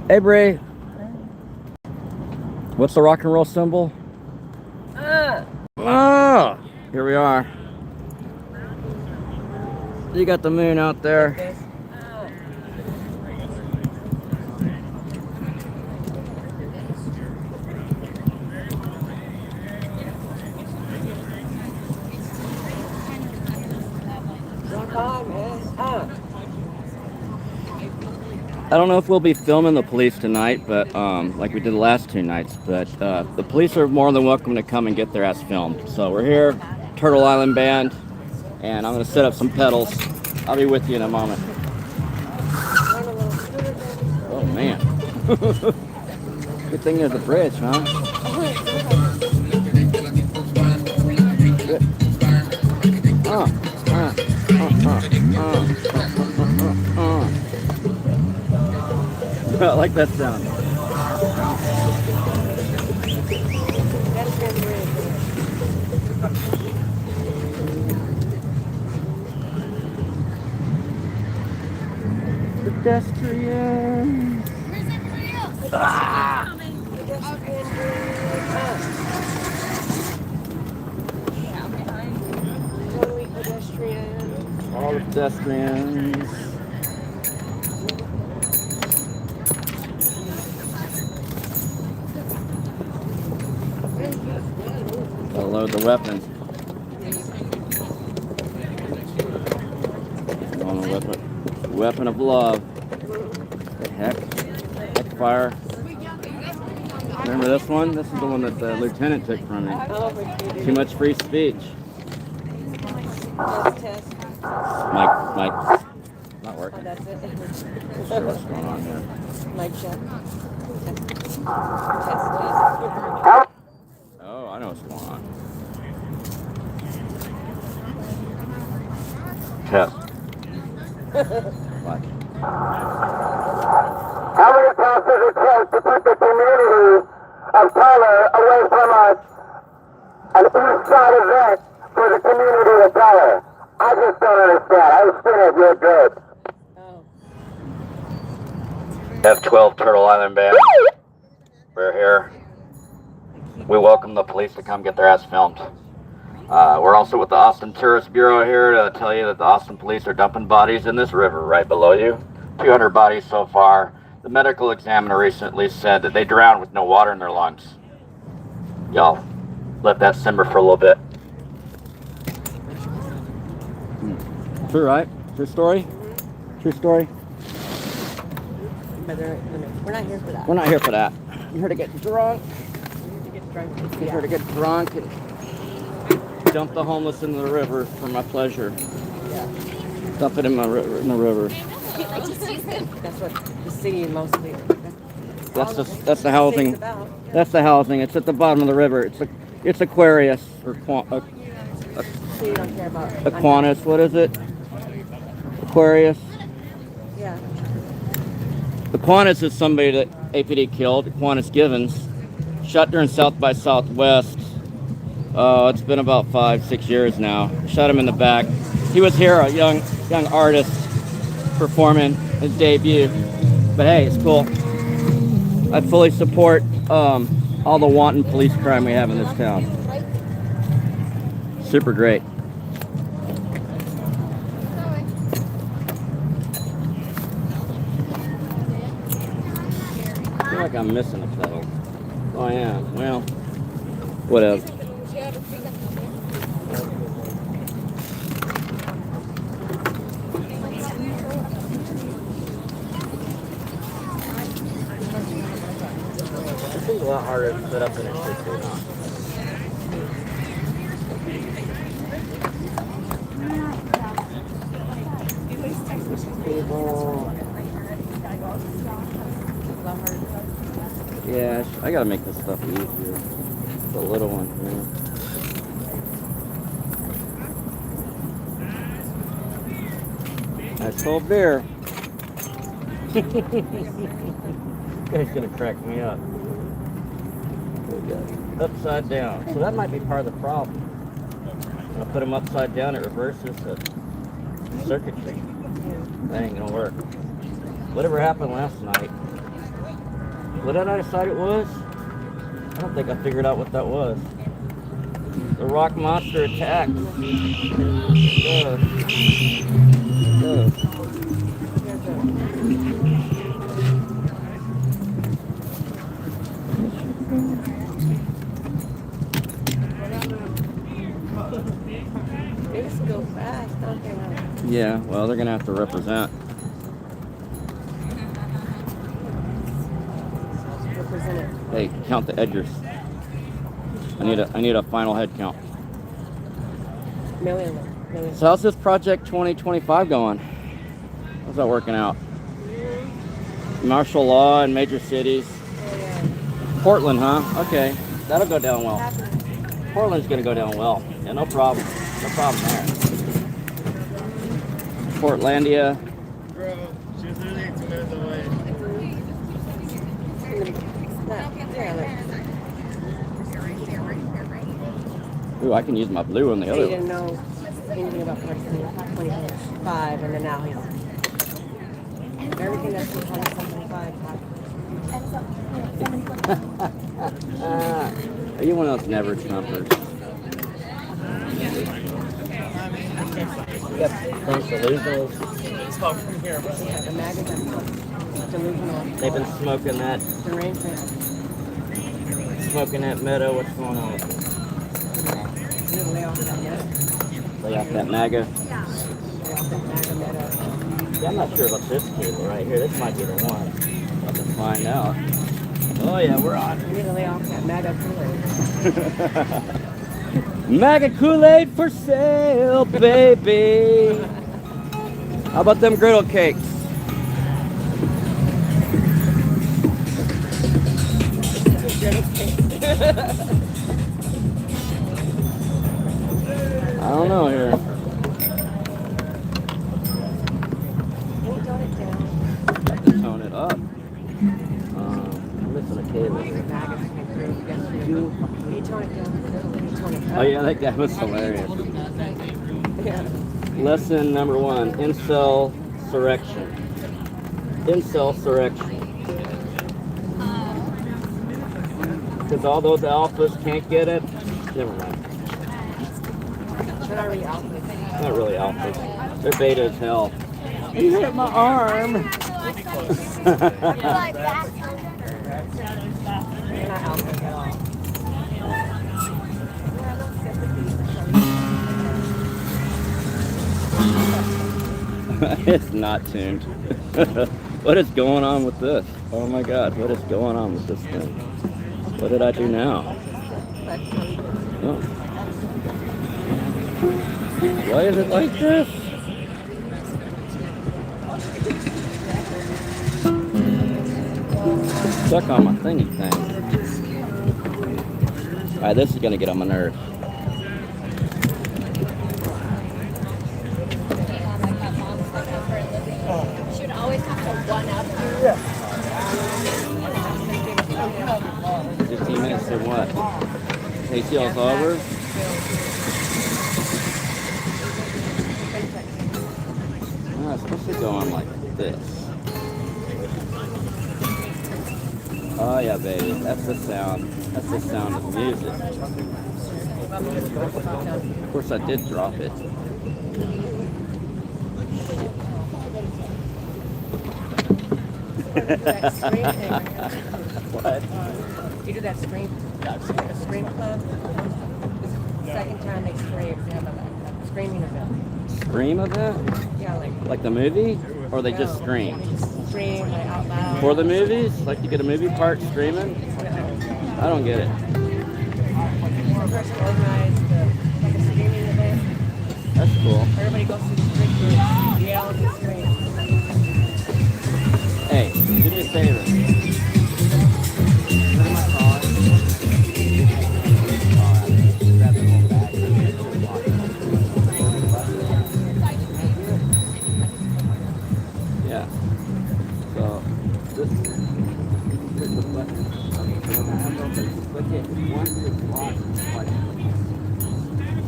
Hey, Bree. What's the rock and roll symbol? Ah! Here we are. You got the moon out there. I don't know if we'll be filming the police tonight, but like we did the last 2 nights, but the police are more than welcome to come and get their ass filmed. So we're here, Turtle Island Band, and I'm going to set up some pedals. I'll be with you in a moment. Oh, man. Good thing there's a bridge, huh? Good. I like that sound. Pedestrians. Ah! All the pedestrians. Gotta load the weapon. On a weapon of love. The heck fire. Remember this one? This is the one that the lieutenant took from me. Too much free speech. Mike. Not working. Oh, that's it. Not sure what's going on here. Mic check. Oh, I know what's going on. Test. What? How many times does it take to put the community of color away from us? An east side event for the community of color. I just don't understand. I understand if you're good. F12 Turtle Island Band. We're here. We welcome the police to come get their ass filmed. We're also with the Austin Tourist Bureau here to tell you that the Austin police are dumping bodies in this river right below you. 200 bodies so far. The medical examiner recently said that they drowned with no water in their lungs. Y'all, let that simmer for a little bit. True, right? True story? True story? We're not here for that. We're not here for that. I'm here to get drunk. I'm Here to get drunk and dump the homeless into the river for my pleasure. Yeah. Dump it in the river. That's what the city mostly. That's the housing. That's the housing. It's at the bottom of the river. It's Aquarius or So you don't care about Aquinas. What is it? Aquarius. Yeah. Aquinas is somebody that APD killed. Aquinas Givens, shot during South by Southwest. It's been about 5-6 years now. Shot him in the back. He was here, a young artist performing his debut. But hey, it's cool. I fully support all the wanton police crime we have in this town. Super great. I feel like I'm missing a pedal. Oh, I am. Well, whatever. This thing's a lot harder to set up than it should be, huh? Yeah, I gotta make this stuff easier. It's a little one here. Nice cold beer. This guy's gonna crack me up. Upside down. So that might be part of the problem. When I put them upside down, it reverses the circuitry. That ain't gonna work. Whatever happened last night, What did I decide it was? I don't think I figured out what that was. The rock monster attacks. Go. Go. They just go fast, don't they? Yeah, well, they're gonna have to represent. Represent it. Hey, count the edgers. I need a final head count. Million. So how's this project 2025 going? How's that working out? Martial law in major cities. Oh, yeah. Portland, huh? Okay, that'll go down well. Portland's gonna go down well. Yeah, no problem. No problem there. Portlandia. Bro, she was literally 2 minutes away. Ooh, I can use my blue on the He other didn't one. know anything about 2025, and then now he's everything that's 2025. Are you one of those never Trumpers? You got those delusionals. Yeah, the maggots are delusional. They've been smoking that meadow. What's going on with it? You lay off that meadow. Lay off that MAGA. Lay off that MAGA meadow. Yeah, I'm not sure about this cable right here. This might be the one. I'll have to find out. Oh yeah, we're on. You need to lay off that MAGA Kool-Aid. MAGA Kool-Aid for sale, baby. How about them griddle cakes? I don't know here. Have to tone it up. I'm missing a cable. Oh yeah, that guy was hilarious. Lesson number 1, incel surrection. Incel surrection. Because all those alphas can't get it. Never mind. They're not really alphas. Not really alphas. They're beta as hell. You hit my arm. They're not alphas at all. It's not tuned. What is going on with this? Oh my god, what is going on with this thing? What did I do now? Oh. Why is it like this? Stuck on my thingy thing. Alright, this is gonna get on my nerves. Should always have to one up. 15 minutes or what? ACL's over? Oh, it's supposed to go on like this. Oh yeah, baby. That's the sound. That's the sound of music. Of course I did drop it. That scream thing. What? You do that scream club. This is the second time they scream. They have a screaming event. Scream event? Yeah, Like the movie? Or they just scream? They just scream like out loud. For the movies? Like you get a movie part screaming? I don't get it. One person organized like a screaming event. That's cool. Everybody goes through the street groups, yell and scream. Hey, do me a favor. Go to my car. Grab the whole bag. Yeah. So, this is the button. Click it once it's locked.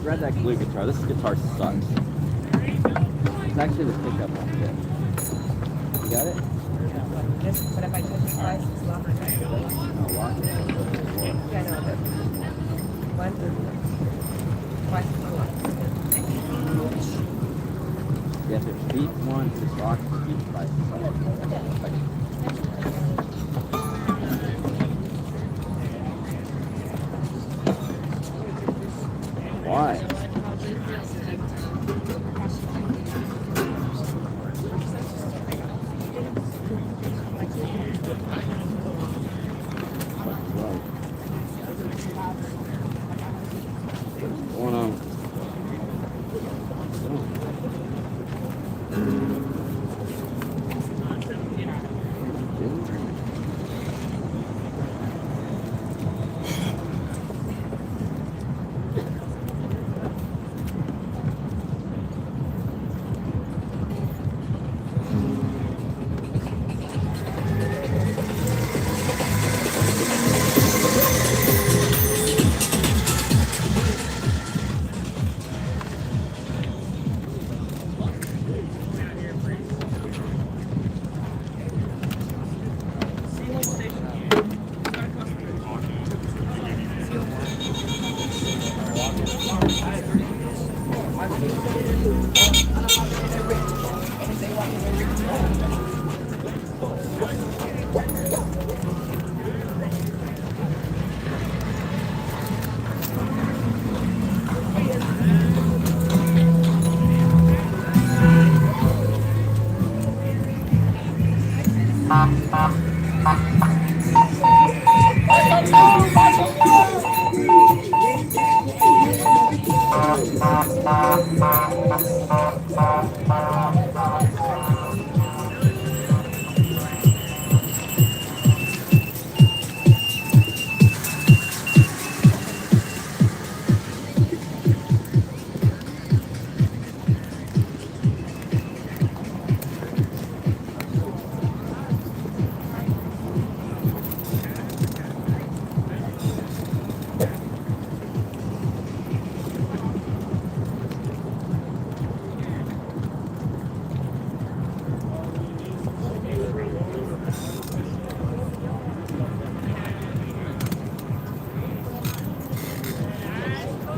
Grab that glue guitar. This guitar sucks. It's actually the pickup on it. You got it? But if I touch it, license lock. Yeah, no, but one license lock. Yes, it's beat one, it's locked, beat five. Why? What's going on?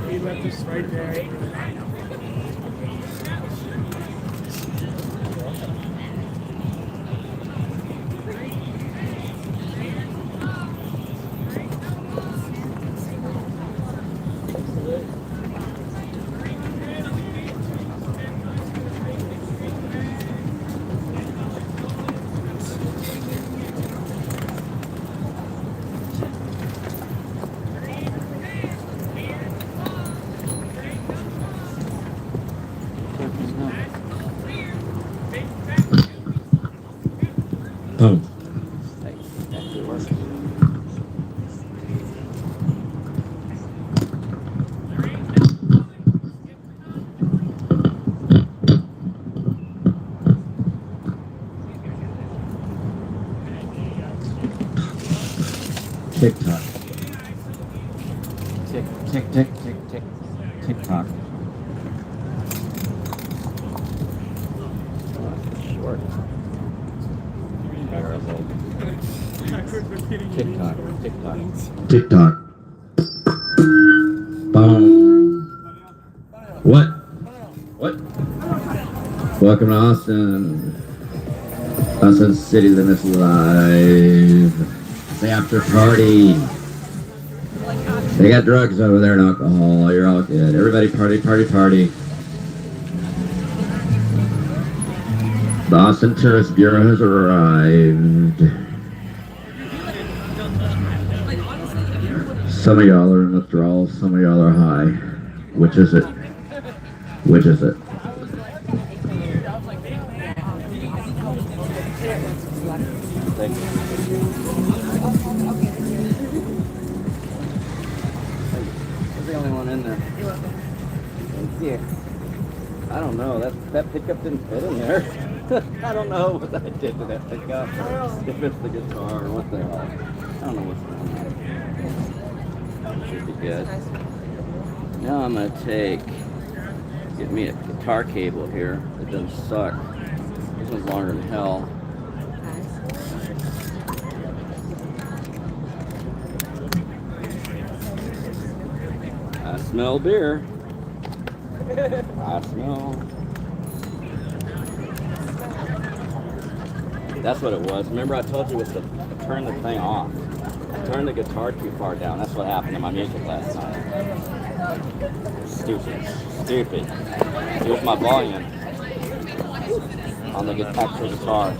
He left us right there. Oh, TikTok. Tick, tick, tick, tick, tick, TikTok. Short. TikTok. TikTok. TikTok. Boom. What? What? Welcome to Austin. Austin City Limits Live. It's the after party. They got drugs over there and alcohol. You're all good. Everybody party, party, party. The Austin Tourist Bureau has arrived. Some of y'all are in withdrawal, some of y'all are high. Which is it? Which is it? Thank you. You're the only one in there. Thank you. I don't know. That pickup didn't fit in there. I don't know what I did to that pickup. If it's the guitar or what the hell. I don't know what's going on. Should be good. Now I'm gonna get me a guitar cable here. It doesn't suck. This one's longer than hell. smell beer. I smell. That's what it was. Remember I told you it was to turn the thing off. I turned the guitar too far down. That's what happened in my music last night. Stupid. Stupid. Here's my volume on the actual guitar.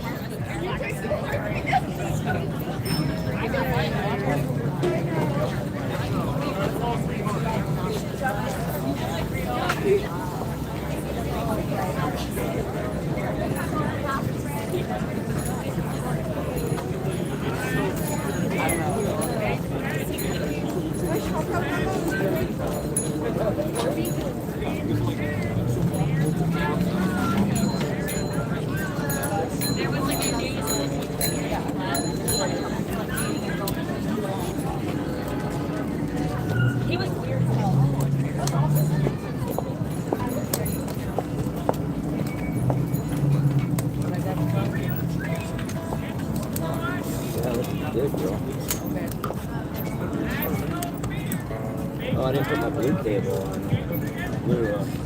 He was weird as hell. Yeah, this is good, bro. Oh, I didn't put my blue cable on. Blue, whatever.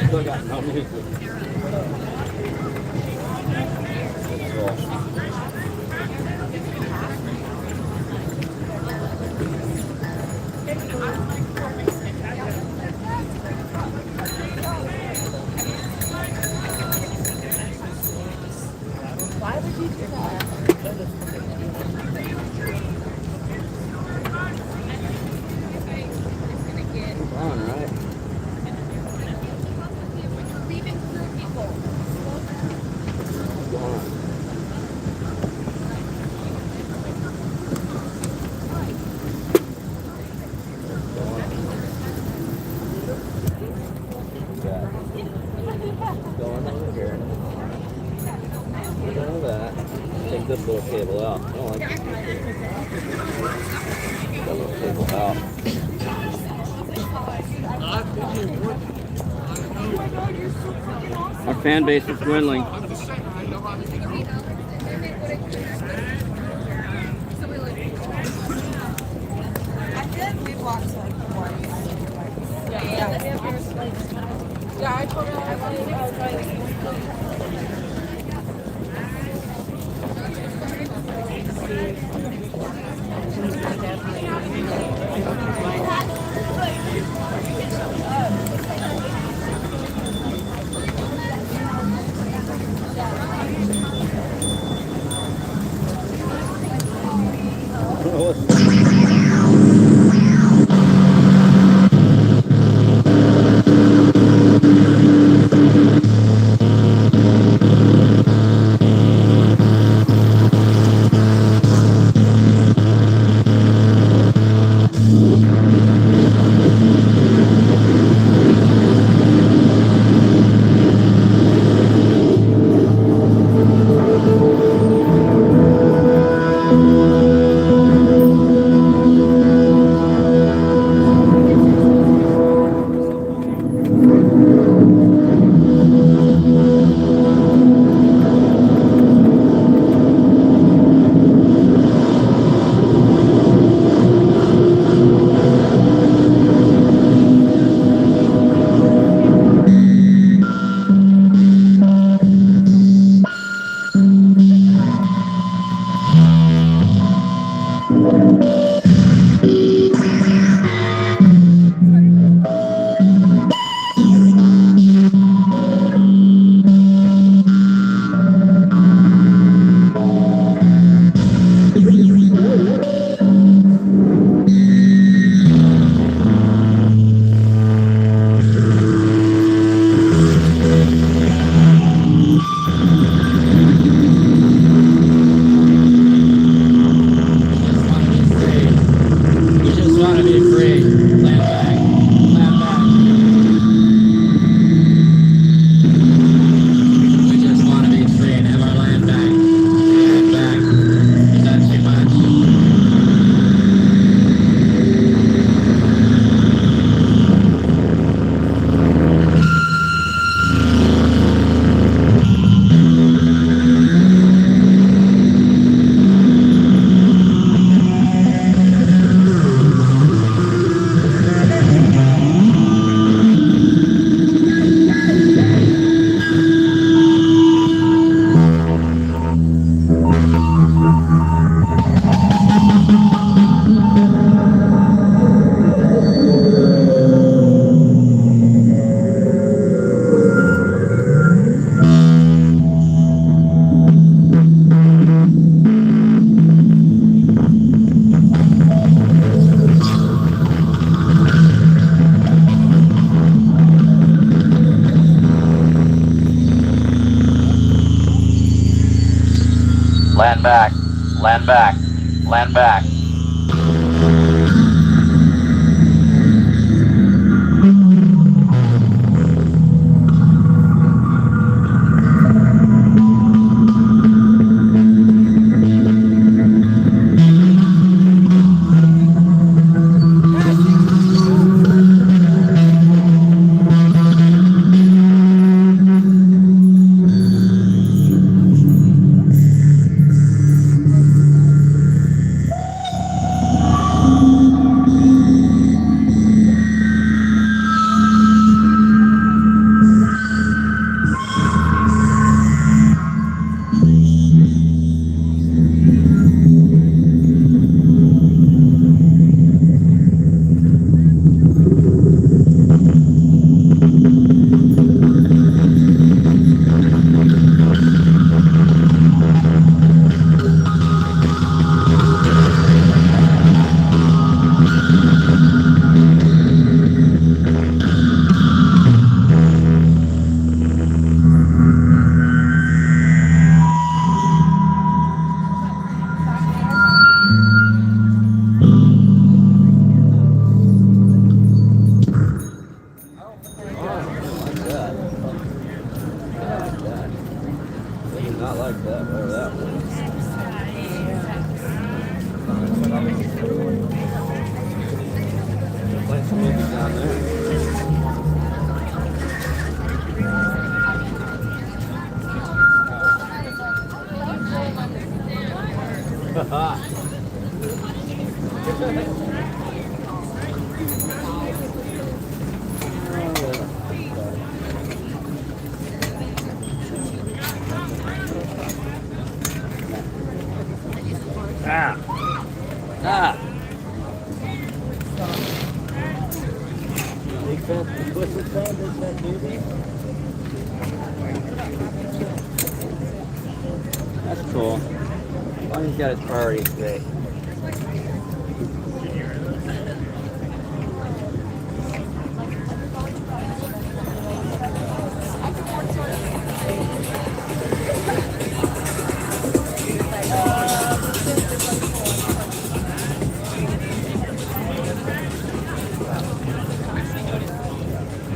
Still got no music. Why would you do that? It's on, right? Go on. Going over here. Look at that. Take this little cable out. I don't like this that little cable out. Our fan base is dwindling. Yeah, I told her I was like, Land back. Land back. Not like that, whatever that was. Playing some music down there. That's cool. As long as he's got his priorities straight.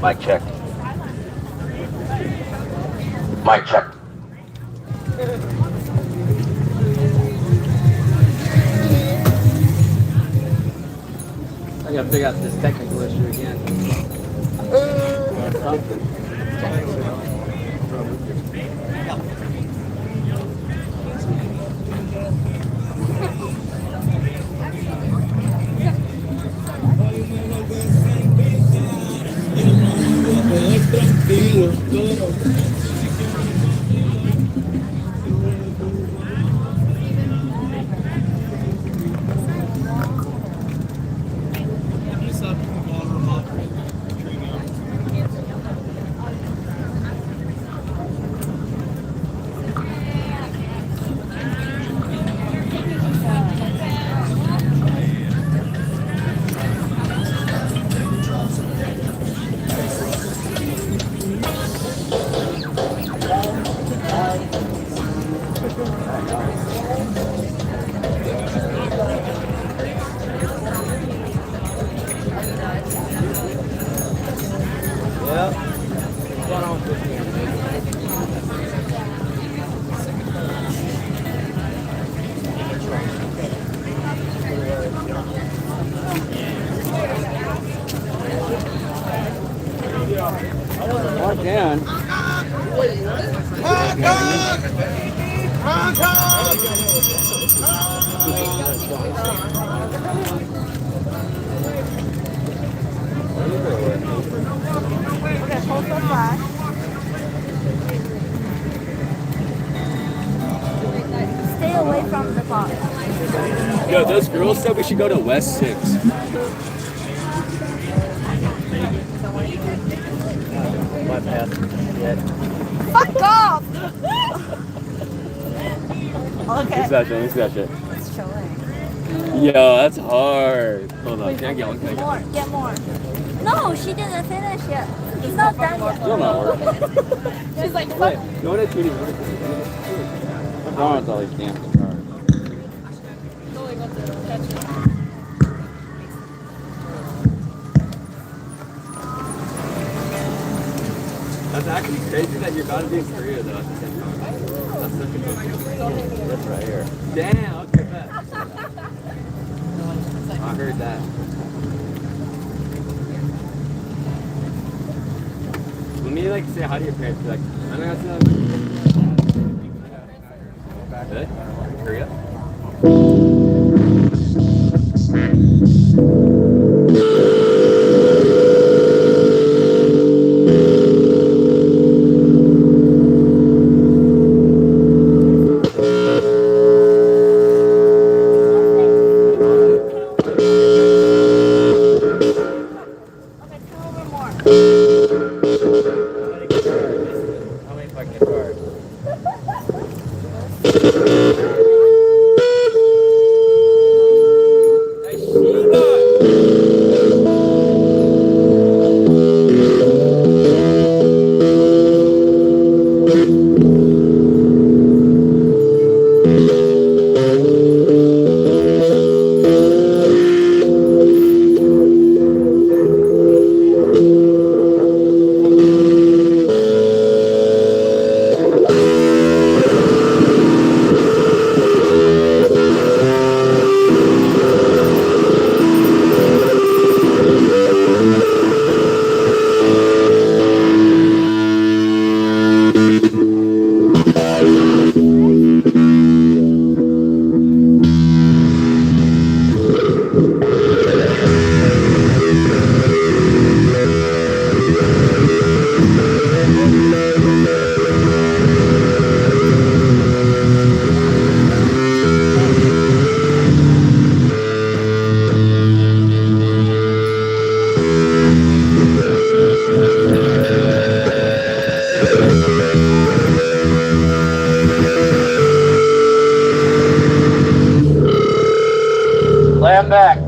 Mic check. Mic check. I gotta figure out this technical issue again. Down. Stay away from the box. Yo, those girls said we should go to West 6. My path yet. Fuck off! Okay. Who's that shit? Who's that shit? It's chilling. Yo, that's hard. Hold on, can I get one? Can I get one? Get more. No, she didn't finish yet. It's not done yet. Still not working. She's like, Wait, go to 2D. What's wrong with all these damn cars? it's actually crazy that you're about to be in Korea though at the same time. That's such a cool thing. That's right here. Damn, okay, bet. I heard that. Let me like say hi to your parents. Be like, I'm gonna say that. Korea? Land back.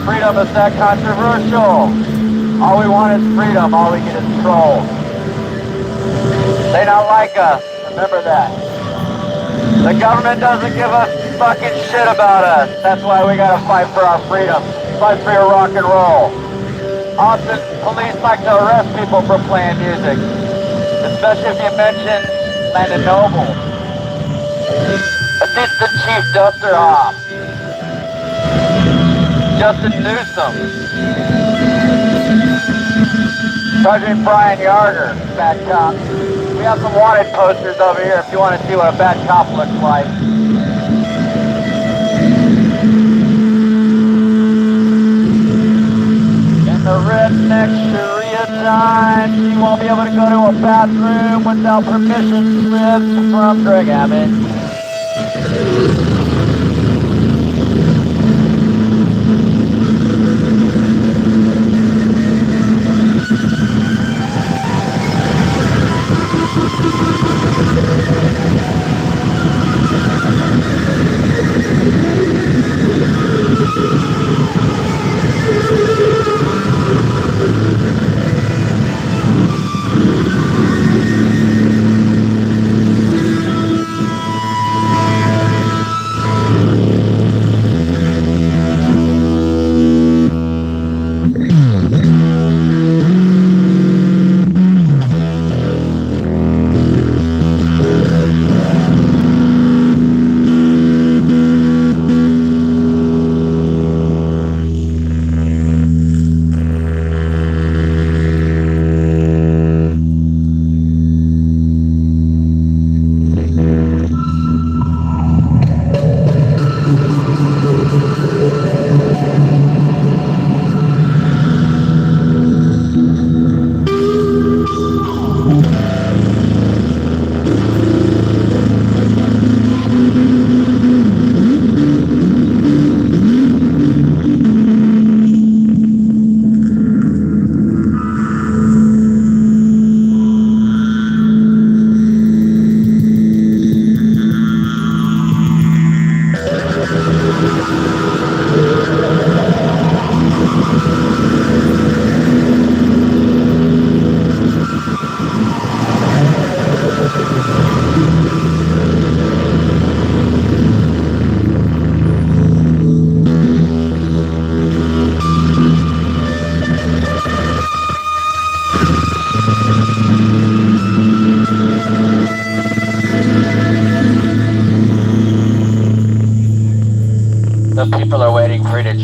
Freedom is not controversial. All we want is freedom. All we get is trolls. They don't like us. Remember that. The government doesn't give a fucking shit about us. That's why we gotta fight for our freedom. Fight for your rock and roll. Often, police like to arrest people for playing music. Especially if you mention Landon Noble. Assistant Chief Duster Off. Justin Newsom. Sergeant Brian Yarder, bad cop. We have some wanted posters over here if you want to see what a bad cop looks like. In the redneck Sharia times, you won't be able to go to a bathroom without permission slips from drug habit.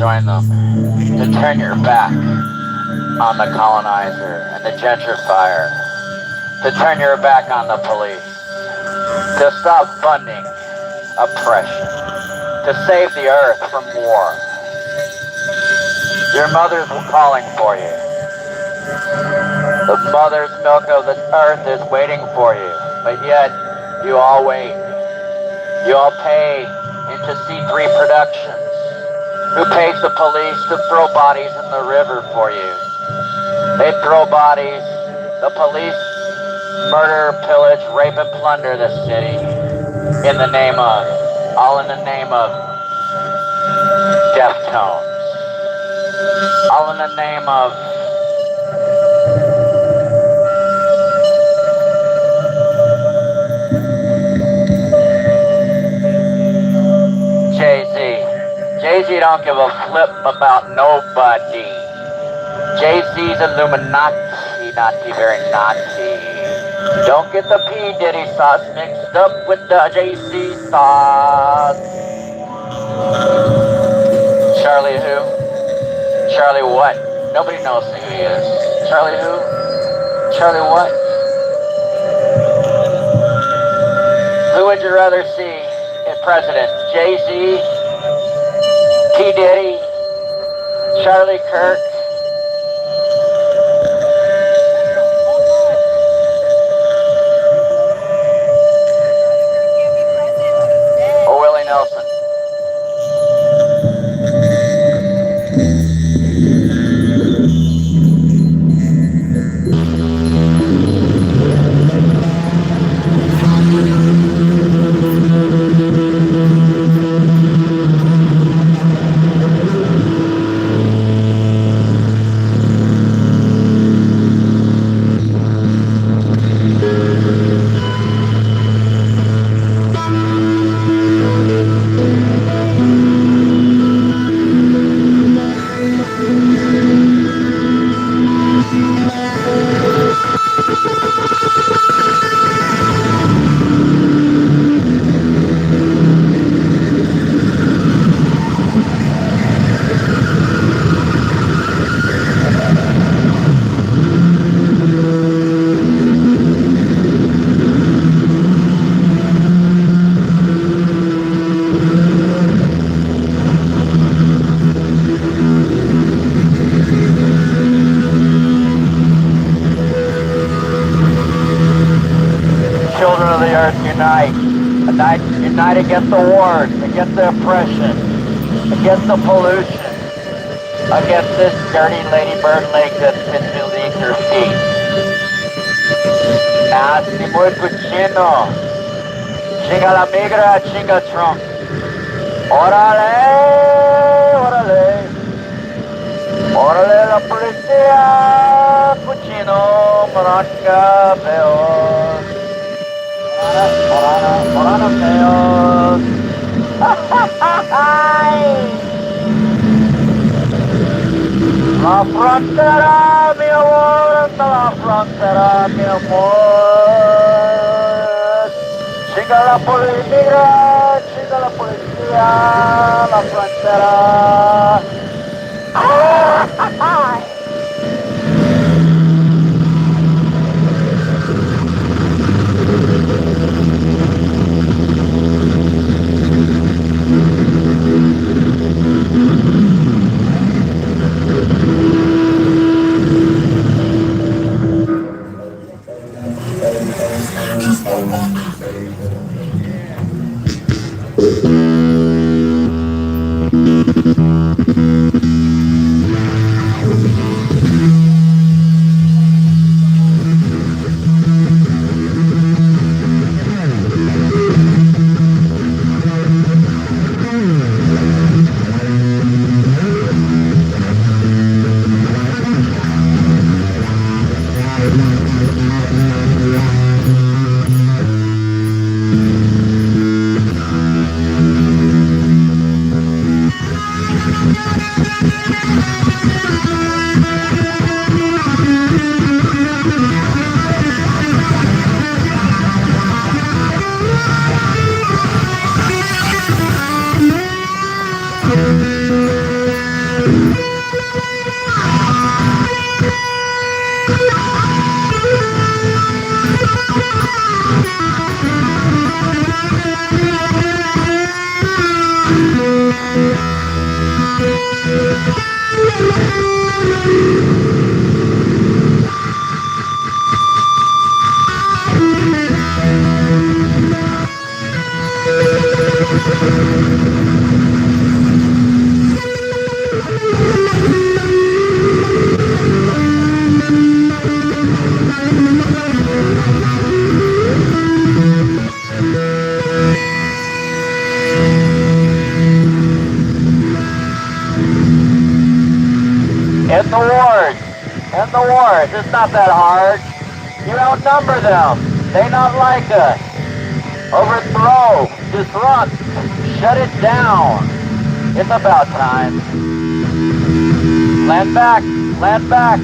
join them, to turn your back on the colonizer and the gentrifier, to turn your back on the police, to stop funding oppression, to save the earth from war. Your mother's calling for you. The mother's milk of the earth is waiting for you, but yet you all wait. You all pay into C3 Productions, who pays the police to throw bodies in the river for you. They throw bodies, the police murder, pillage, rape, and plunder the city in the name of, all in the name of Deftones. All in the name of Jay-Z. Jay-Z don't give a flip about nobody. Jay-Z's Illuminati, naughty, very naughty. Don't get the P. Diddy sauce mixed up with the JC sauce. Charlie who? Charlie what? Nobody knows who he is. Charlie who? Charlie what? Who would you rather see as president? Jay-Z, P. Diddy, Charlie Kirk, or Willie Nelson? Children of the earth, unite. Unite against the wars, against the oppression, against the pollution, against this dirty ladybird leg that fits beneath your feet. Nasty muy cochino. Chinga la migra, chinga Trump. Órale, órale. Órale la policía, cochino, maraca, peor. Morana feos. La frontera, mi amor, hasta la frontera, mi amor. Chinga la policía, chinga la policía, la frontera. In the wards. In the wards. It's not that hard. You outnumber them. They not like us. Overthrow. Disrupt. Shut it down. It's about time. Land back. Land back.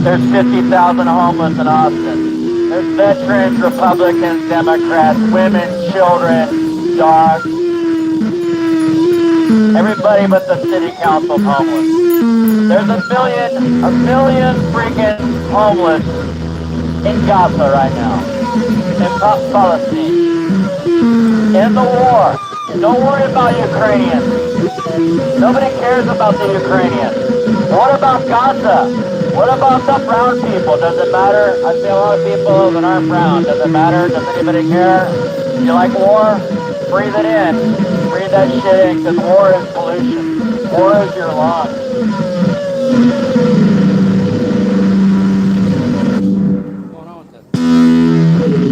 There's 50,000 homeless in Austin. There's veterans, Republicans, Democrats, women, children, dogs. Everybody but the city council's homeless. There's a million freaking homeless in Gaza right now. In Palestine. In the war. Don't worry about Ukrainians. Nobody cares about the Ukrainians. What about Gaza? What about the brown people? Does it matter? I see a lot of people that aren't brown. Does it matter? Does anybody care? You like war? Breathe it in. Breathe that shit in, because war is pollution. War is your lungs. What's going on with this?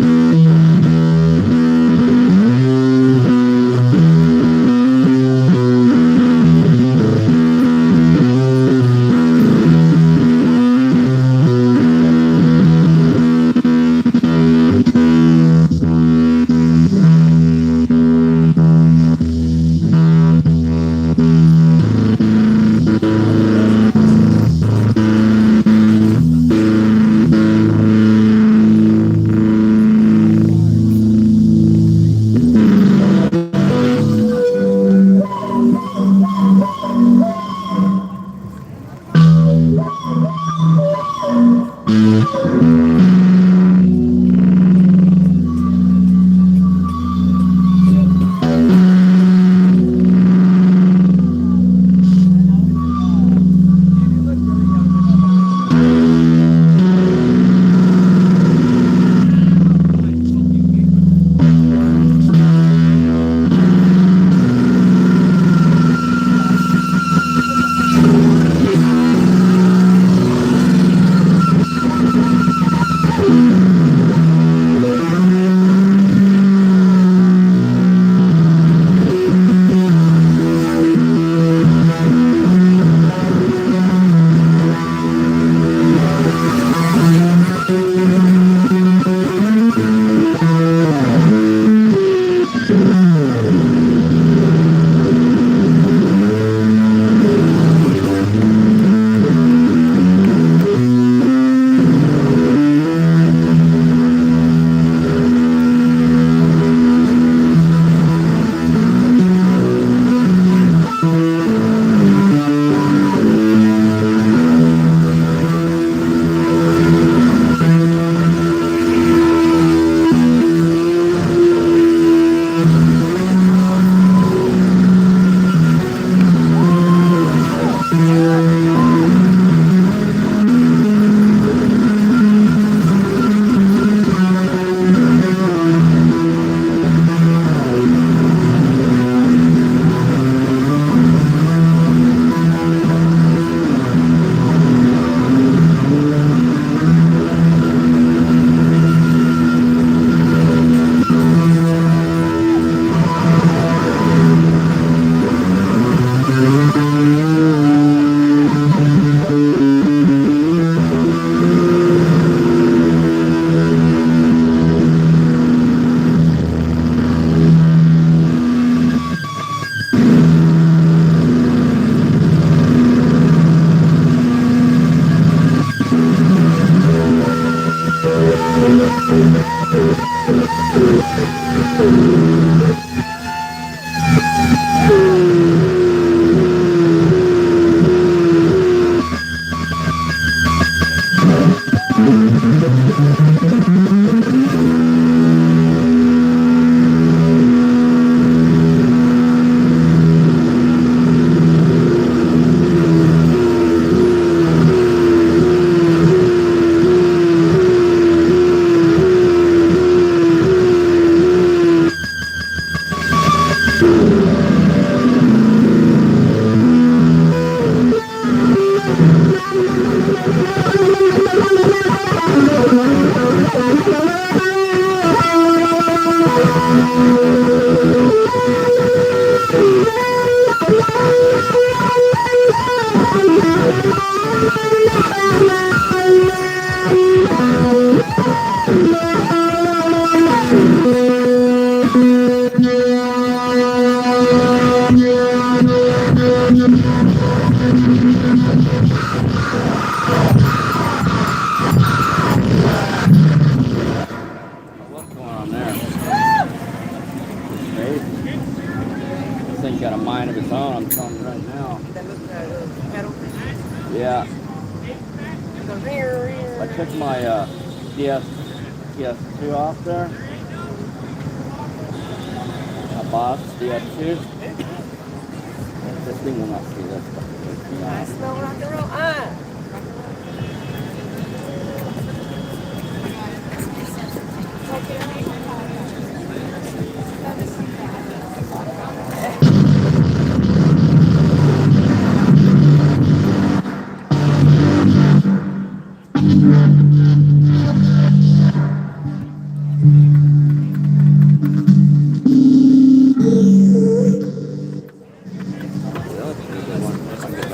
What's going on there? Crazy. This thing's got a mind of its own, I'm telling you right now. That little pedal. Yeah. It goes rear. I took my DS2 off there. My boss, DS2. This thing will not see this. I smell rock and roll. If I can get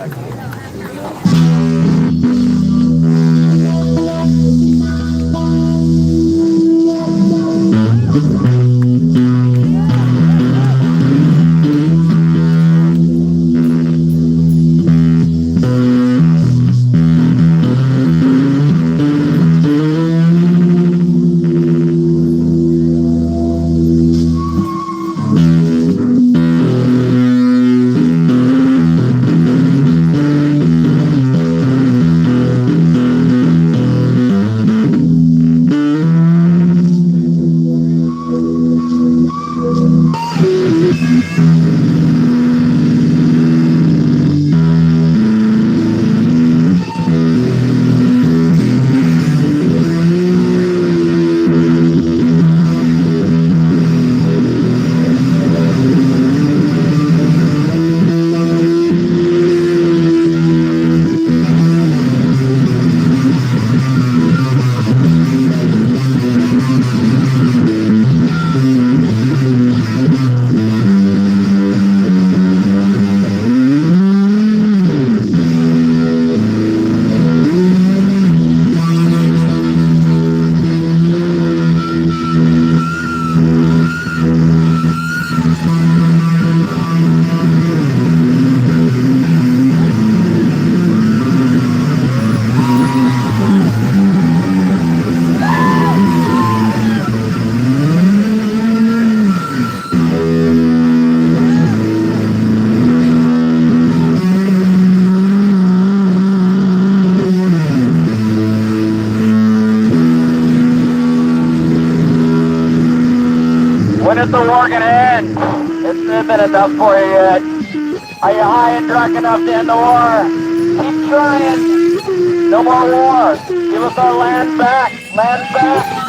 When is the war gonna end? It's not been enough for you yet. Are you high and drunk enough to end the war? Keep trying. No more war. Give us our land back. Land back.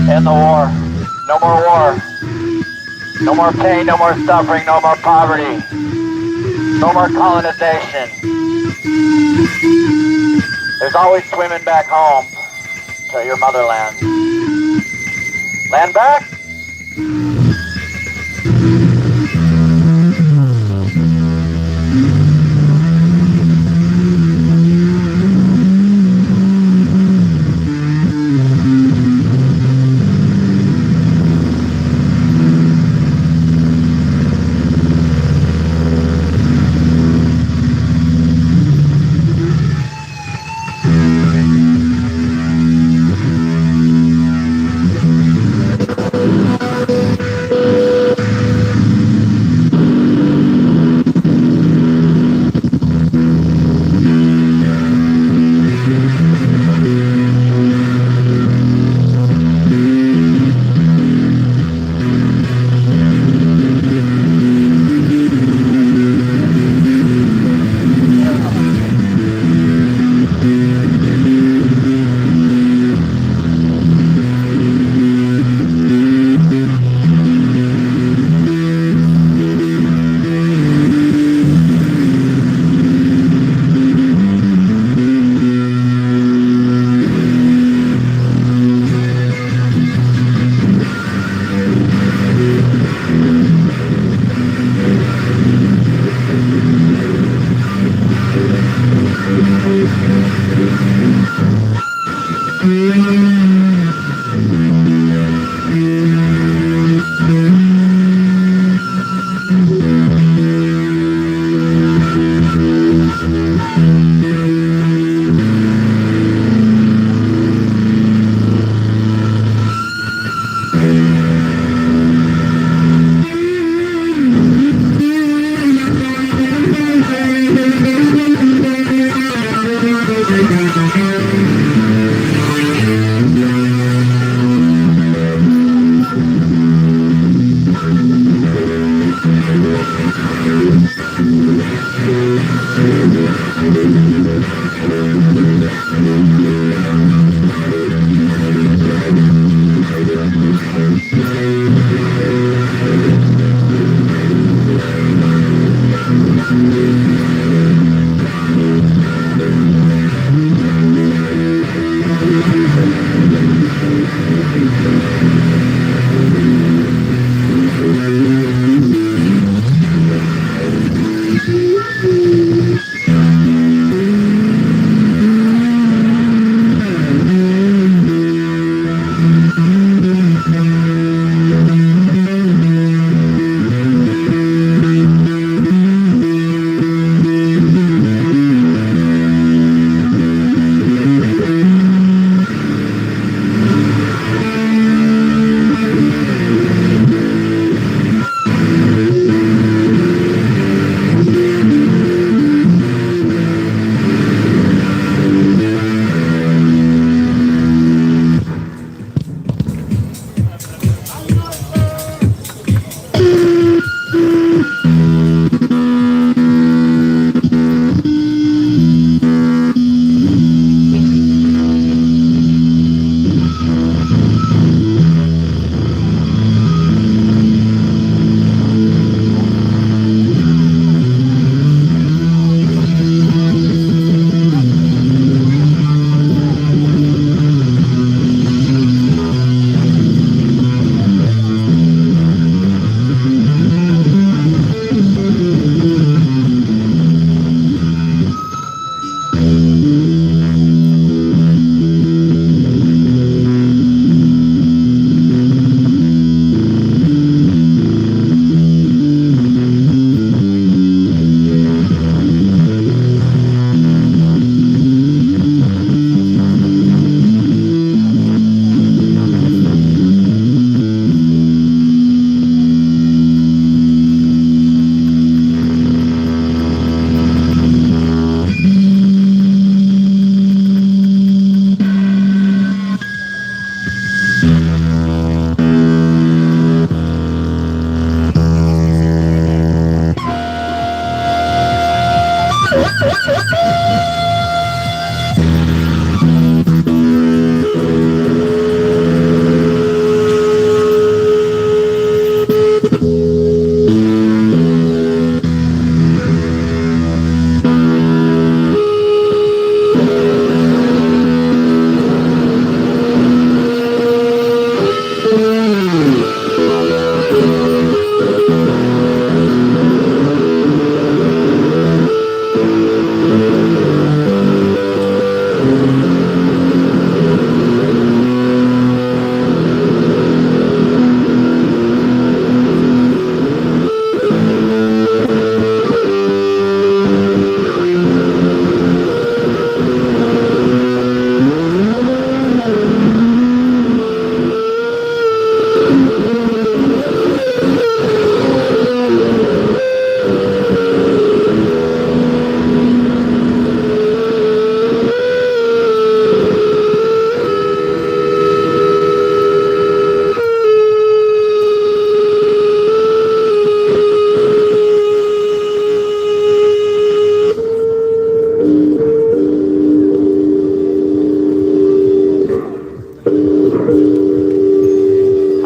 End the war. No more war. No more pain, no more suffering, no more poverty. No more colonization. There's always swimming back home to your motherland. Land back?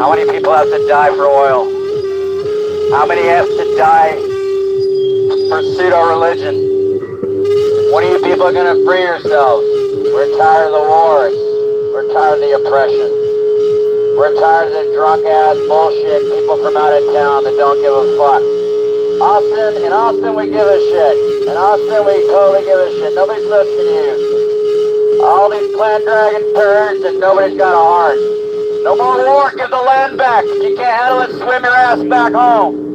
How many people have to die for oil? How many have to die for pseudo-religion? When are you people going to free yourselves? We're tired of the wars. We're tired of the oppression. We're tired of the drunk-ass bullshit people from out of town that don't give a fuck. In Austin, we give a shit. In Austin, we totally give a shit. Nobody's listening to you. All these clan dragon turds and nobody's got a heart. No more war, give the land back. If you can't handle it, swim your ass back home.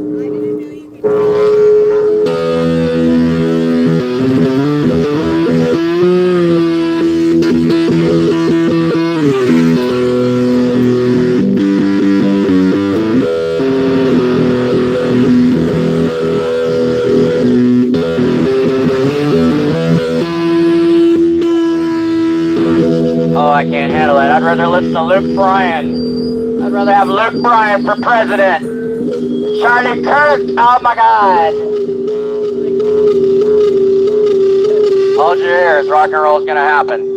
Oh, I can't handle it. I'd rather listen to Luke Bryan. I'd rather have Luke Bryan for president. Charlie Kirk, oh my God. Hold your ears, rock and roll's gonna happen.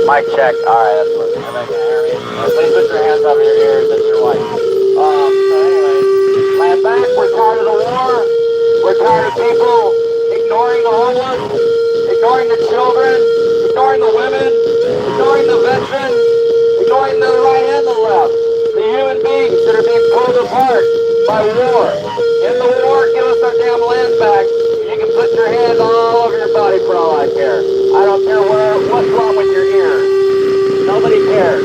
Mic check. Alright, that's what I can hear me. Please put your hands over your ears, that's your wife. So anyway, land back, we're tired of the war. We're tired of people ignoring the homeless, ignoring the children, ignoring the women, ignoring the veterans, ignoring the right and the left. The human beings that are being pulled apart by war. In the war, give us our damn land back. You can put your hands all over your body for all I care. I don't care what's wrong with your ears. Nobody cares.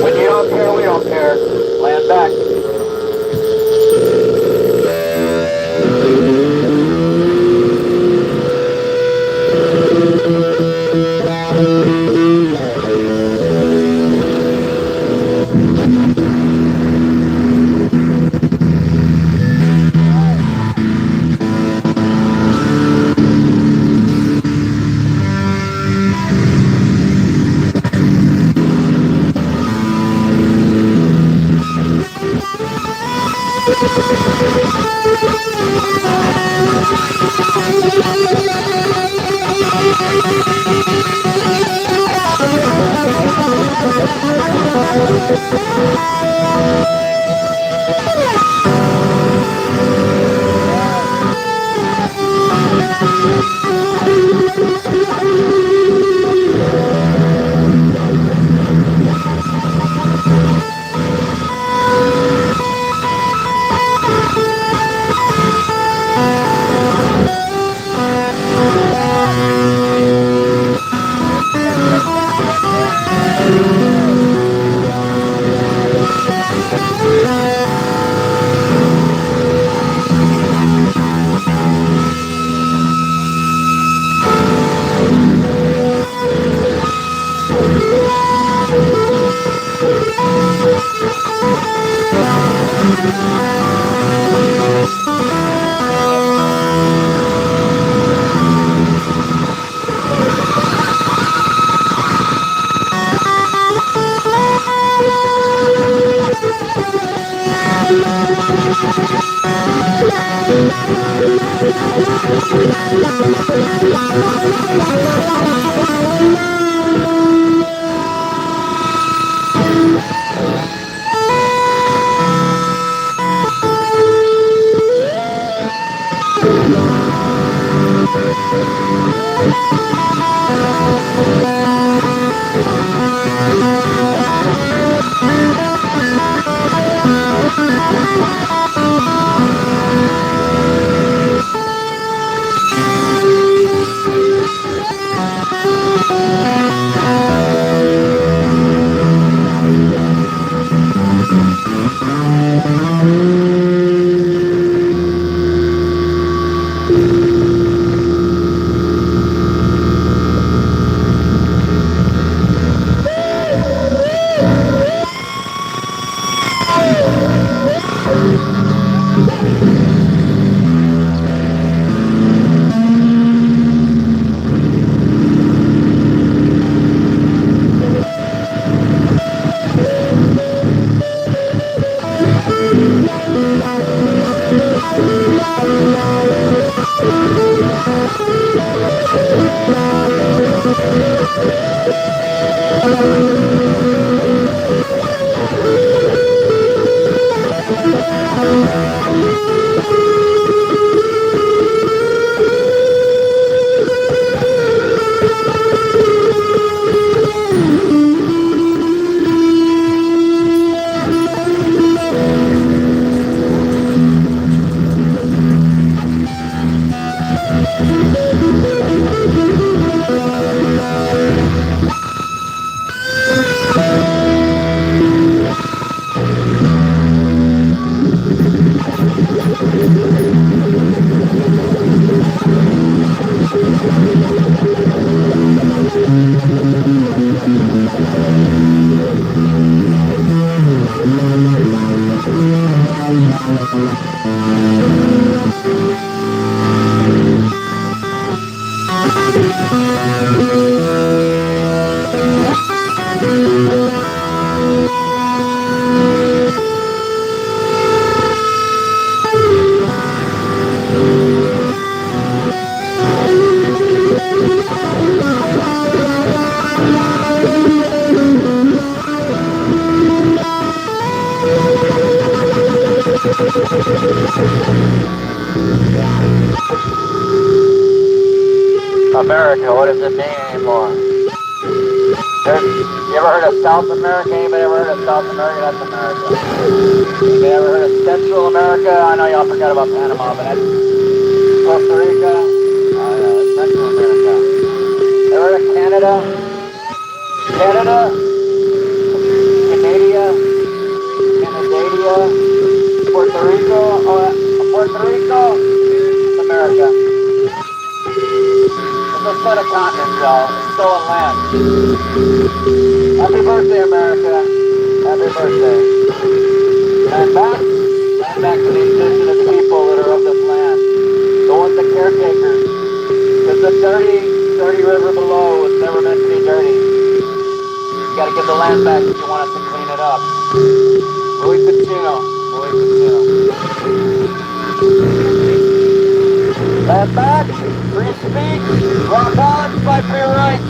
When you don't care, we don't care. Land back. America, what does it mean anymore? You ever heard of South America? Anybody ever heard of South America? That's America. Anybody ever heard of Central America? I know y'all forgot about Panama, but that's Costa Rica. That's Central America. Ever heard of Canada? Canada? Canada? Puerto Rico? Puerto Rico? It's America. It's a set of continents, y'all. It's stolen land. Happy birthday, America. Happy birthday. Land back to the indigenous people that are of this land. The ones, the caretakers. Because the dirty river below was never meant to be dirty. You gotta give the land back if you want us to clean it up. Muy Cucino. Muy Cucino. Land back, free speech, rock on, fight for your rights.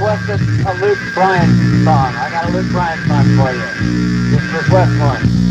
requested a Luke Bryan song. I got a Luke Bryan song for you. Just request one.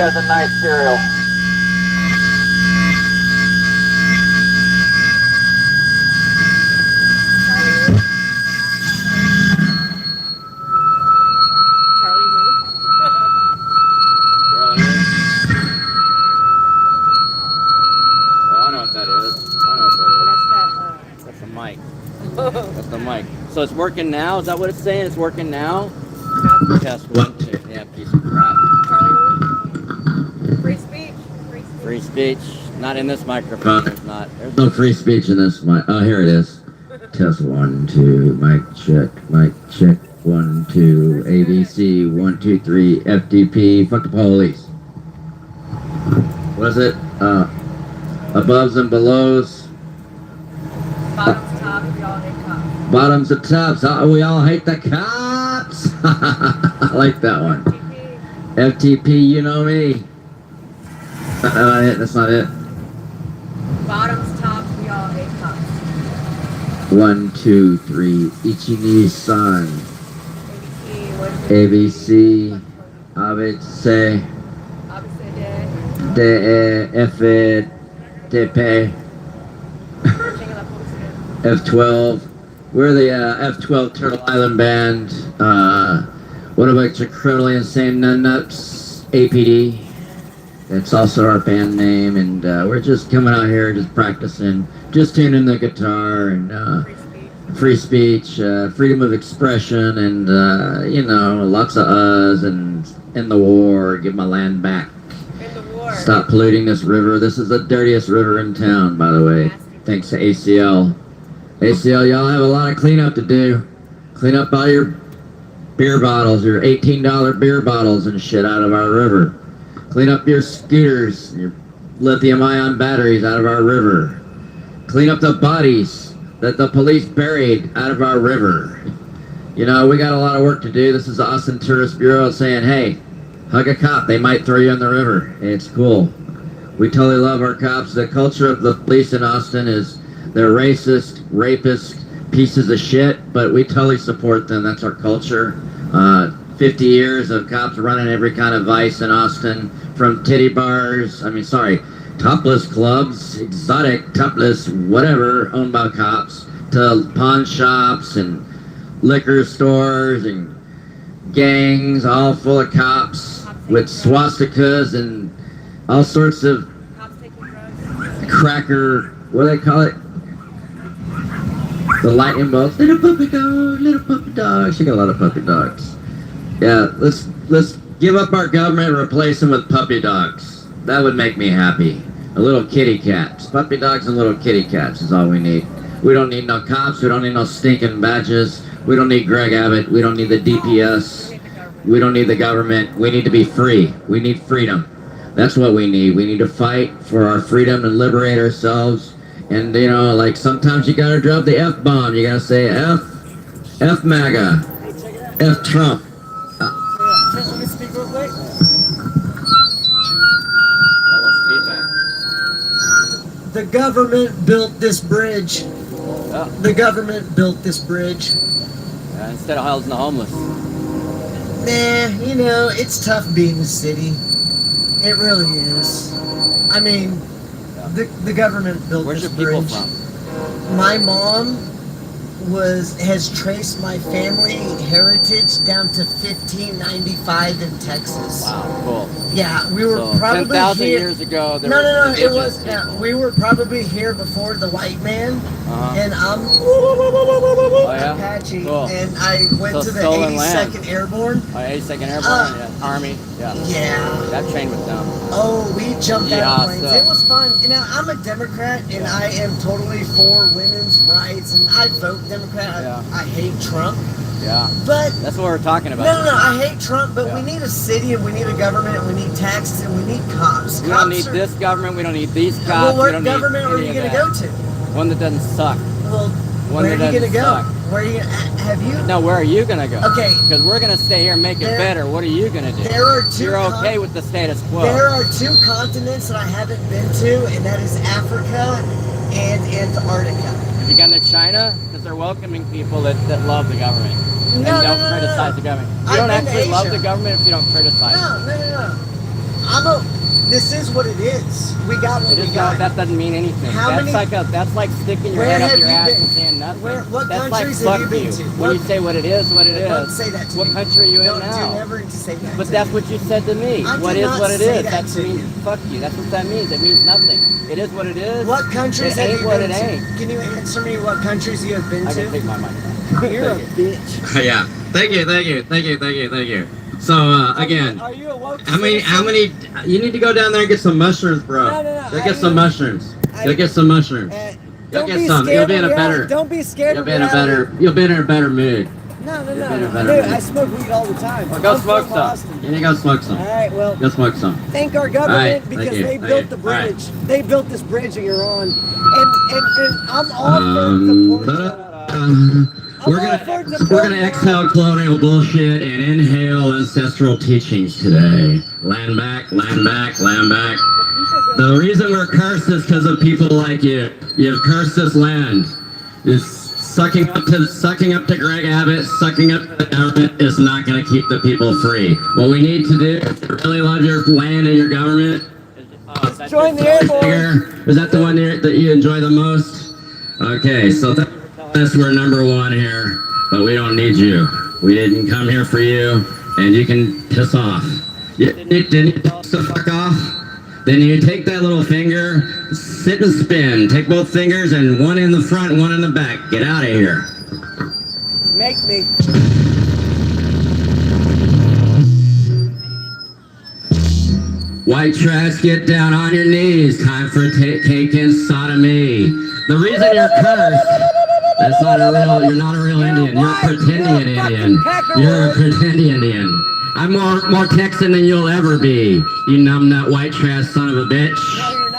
Has a nice cereal. Charlie who? with the mic. So it's working now? Is that what it's saying? It's working now? Test 1, 2. Yeah, piece of crap. Free speech. Free speech. Not in this microphone. There's not. There's No free speech in this mic. Oh, here it is. Test 1, 2. Mic check. Mic check. 1, 2. ABC. 1, 2, 3. FDP. Fuck the police. What is it? Aboves and belows. Bottoms, top, y'all hate cops. Bottoms and tops. We all hate the cops. I like that one. FTP, you know me. That's not it. Bottoms, tops, we all hate cops. 1, 2, 3. Ichi-ni-san. ABC, ABC. ABC. ABC, DE. FE. F12. We're the F12 Turtle Island Band. What a bunch of criminally insane nuts. APD. It's also our band name, and we're just coming out here, just practicing, just tuning the guitar, and free speech, freedom of expression, and you know, lots of uhs, and in the war, give my land back. in the war. Stop polluting this river. This is the dirtiest river in town, by the way. Thanks to ACL. ACL, y'all have a lot of cleanup to do. Clean up all your beer bottles, your $18 beer bottles and shit out of our river. Clean up your scooters, your lithium-ion batteries out of our river. Clean up the bodies that the police buried out of our river. You know, we got a lot of work to do. This is the Austin Tourist Bureau saying, hey, hug a cop. They might throw you in the river. It's cool. We totally love our cops. The culture of the police in Austin is they're racist, rapist, pieces of shit, but we totally support them. That's our culture. 50 years of cops running every kind of vice in Austin, from titty bars, topless clubs, exotic, topless, whatever, owned by cops, to pawn shops and liquor stores and gangs, all full of cops with swastikas and all sorts of cracker, what do they call it? The lightning bolts. Little puppy dog. She got a lot of puppy dogs. Yeah, let's give up our government and replace them with puppy dogs. That would make me happy. A little kitty cats. Puppy dogs and little kitty cats is all we need. We don't need no cops. We don't need no stinking badges. We don't need Greg Abbott. We don't need the DPS. We don't need the government. We need to be free. We need freedom. That's what we need. We need to fight for our freedom and liberate ourselves. And, you know, like, sometimes you gotta drop the F-bomb. You gotta say F MAGA, F Trump. Let me speak real quick. The government built this bridge. Oh. The government built this bridge. Instead of housing the homeless. Nah, you know, it's tough being a city. It really is. I mean, the government built Where's this your people bridge. from? My mom has traced my family heritage down to 1595 in Texas. Wow, cool. Yeah, we were So probably 10,000 here. years ago, there No, was it indigenous was. people. We were probably here before the white man, and I'm yeah? Apache, Cool. and I went So to the stolen 82nd Airborne. 82nd Airborne, yeah. Army, yeah. Yeah. That train was down. Oh, we jumped out Yeah, of planes. so- It was fun. You know, I'm a Democrat, and I am totally for women's rights, and I vote Democrat. Yeah. I hate Trump, Yeah. but That's what we're talking about. no, I hate Trump, but Yeah. we need a city, and we need a government, and we need taxes, and we need cops. We don't need this government, we don't need these cops. Well, we what don't government need are any you of going to that. go to? One that doesn't suck. Well, One where are that you going to doesn't go? suck. Where are you? Have you? No, where are you gonna go? Okay. Because we're gonna stay here and make it There- better. What are you gonna do? There are two. You're okay with the status quo. There are two continents that I haven't been to, and that is Africa and Antarctica. Have you gone to China? Because they're welcoming people that love the government. And No, don't no, criticize the government. You I've don't been to actually love Asia. the government if you don't criticize it. No. this is what it is. We got what It we is got. not, that doesn't mean anything. How many- That's like sticking your Where head up have your you ass been? and saying nothing. What that's countries like have fuck you been to? When What- you say what it is, what it is. Don't say that to What me. country are you in Don't now? do never say that. But to that's me. what you said to me. I What did is not what it say is. that That's to mean. you. Fuck you. That's what that means. It means nothing. It is what it is. What countries it have ain't you what been it to? ain't. Can you answer me what countries you have been I to? can take my mic back. You're a Thank you. bitch. Yeah. Thank you. So again, Are you a woke how many? citizen? You need to go down there and get some mushrooms, bro. No. Go get some mushrooms. Go get some mushrooms. You'll Don't get be some. scared You'll be in of a reality. better. Don't be scared You'll of be in a reality. better. You'll be in a better mood. No. You'll be in a better Dude, mood. I smoke weed all the time. Well, go I'm smoke from some. Austin. You need to go smoke some. All right, well, Go smoke some. thank our All government right, because thank you, they thank built you. the All right. bridge. They built this bridge that you're on, and I'm all for the We're gonna exhale colonial bullshit and inhale ancestral teachings today. Land back. The reason we're cursed is because of people like you. You've cursed this land. It's sucking up to Greg Abbott, sucking up to the government is not gonna keep the people free. What we need to do, if you really love your land and your government, Join the airborne. is that the one that you enjoy the most? Okay, so that's we're number one here, but we don't need you. We didn't come here for you, and you can piss off. Didn't you tell us to fuck off? Then you take that little finger, sit and spin. Take both fingers and one in the front, one in the back. Get out of here. Make me. White trash, get down on your knees. Time for cake and sodomy. The reason you're cursed, you're not a real Indian. You're a pretendian Indian. You're a pretendian Indian. I'm more Texan than you'll ever be. You numbnut white trash son of a bitch. No, you're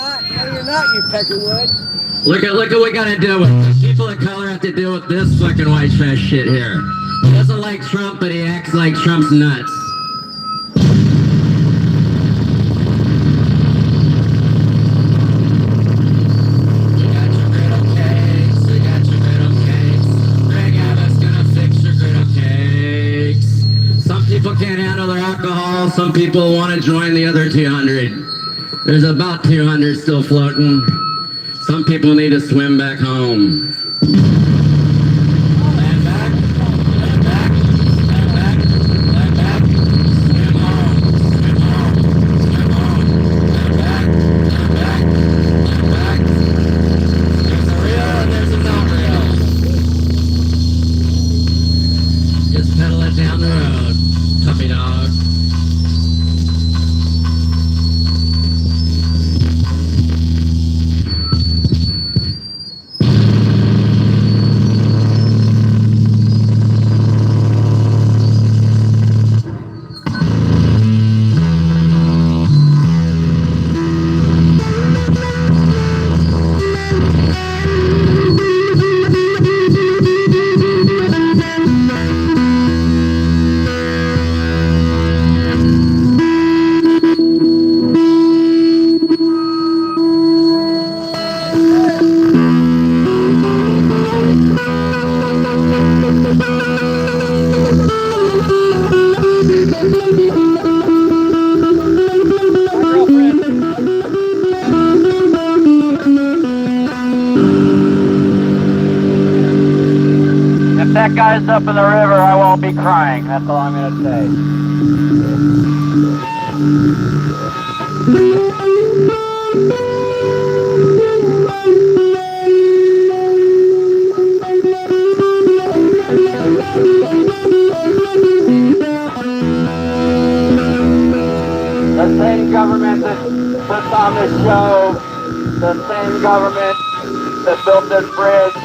not, you peckerwood. Look at what we gotta deal with. People of color have to deal with this fucking white trash shit here. He doesn't like Trump, but he acts like Trump's nuts. People can't handle their alcohol. Some people want to join the other 200. There's about 200 still floating. Some people need to swim back home. Land back, land back, land back, land back. Swim home, swim home, swim home. Land back, land back, land back. There's a real and there's a not real. Just pedal it down the road. Puppy dog. If that guy's up in the river, I won't be crying. That's all I'm gonna say. The same government that puts on this show, the same government that built this bridge,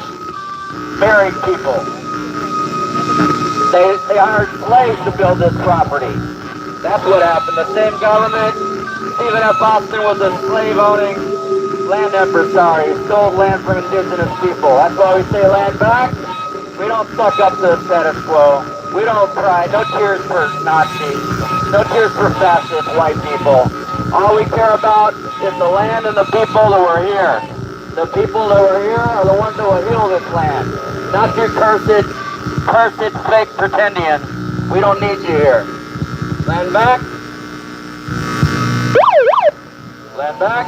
buried people. They hired slaves to build this property. That's what happened. The same government, Stephen F. Austin was a slave-owning land impresario. He stole land from indigenous people. That's why we say land back. We don't suck up to the status quo. We don't cry. No tears for Nazis. No tears for fascist white people. All we care about is the land and the people that were here. The people that were here are the ones that will heal this land. Not you cursed, fake pretendians. We don't need you here. Land back. Land back.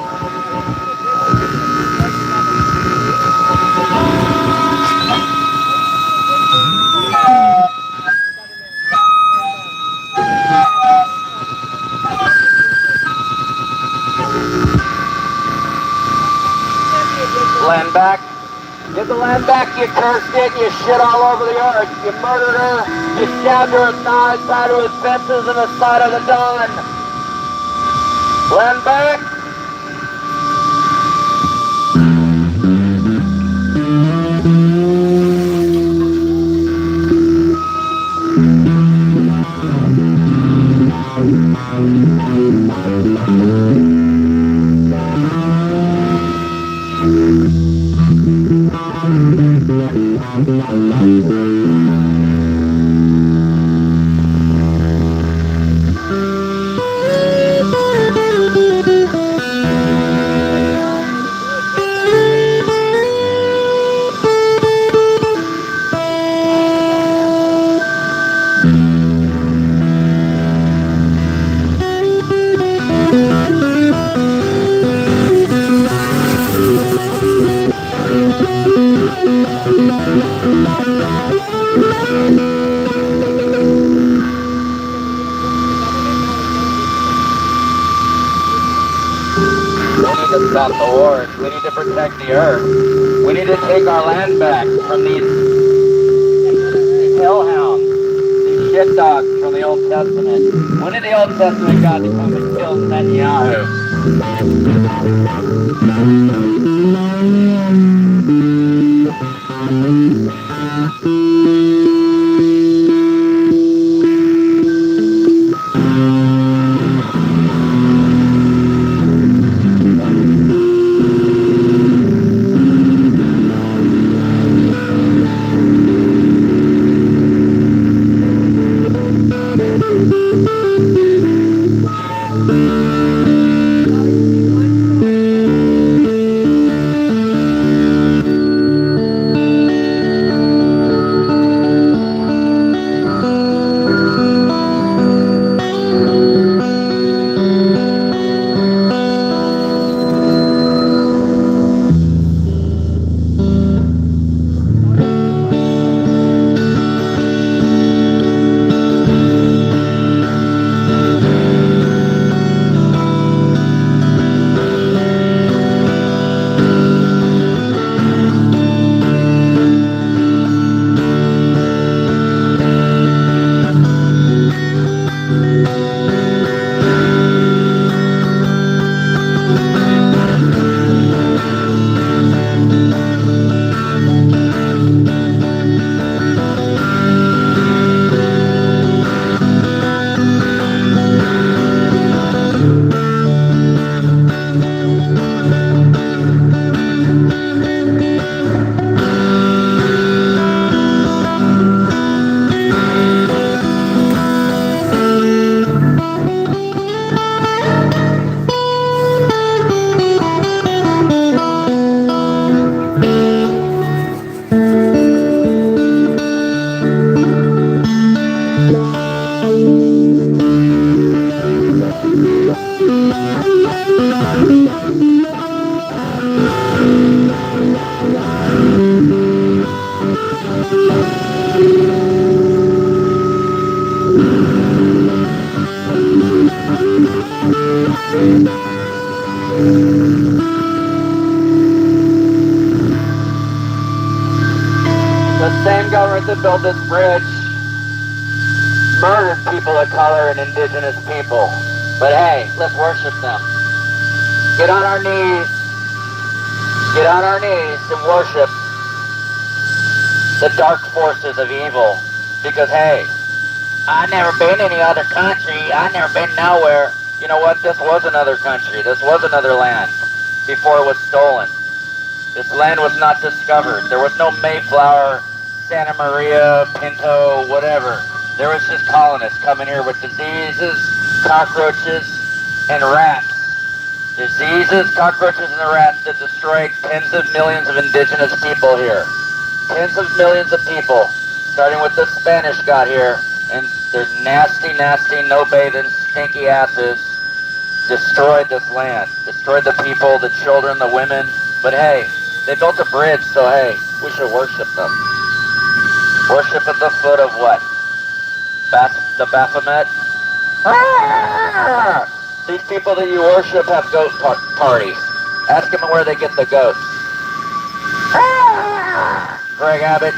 Land back. Give the land back, you cursed it, you shit all over the earth. You murdered her, you stabbed her in the side of his fences and the side of the dawn. Land back. Stop the wars. We need to protect the earth. We need to take our land back from these hellhounds, these shit dogs from the Old Testament. When did the Old Testament God to come and kill Netanyahu? The same government that built this bridge murdered people of color and indigenous people. But hey, let's worship them. Get on our knees. Get on our knees and worship the dark forces of evil. Because hey, I never been any other country. I never been nowhere. You know what? This was another country. This was another land before it was stolen. This land was not discovered. There was no Mayflower, Santa Maria, Pinto, whatever. There was just colonists coming here with diseases, cockroaches, and rats. Diseases, cockroaches, and the rats that destroyed tens of millions of indigenous people here. Tens of millions of people, starting with the Spanish got here, and their nasty, nasty, no-bathing, stinky asses destroyed this land, destroyed the people, the children, the women. But hey, they built a bridge, so hey, we should worship them. Worship at the foot of what? The Baphomet? Ah! These people that you worship have goat parties. Ask them where they get the goats. Ah! Greg Abbott.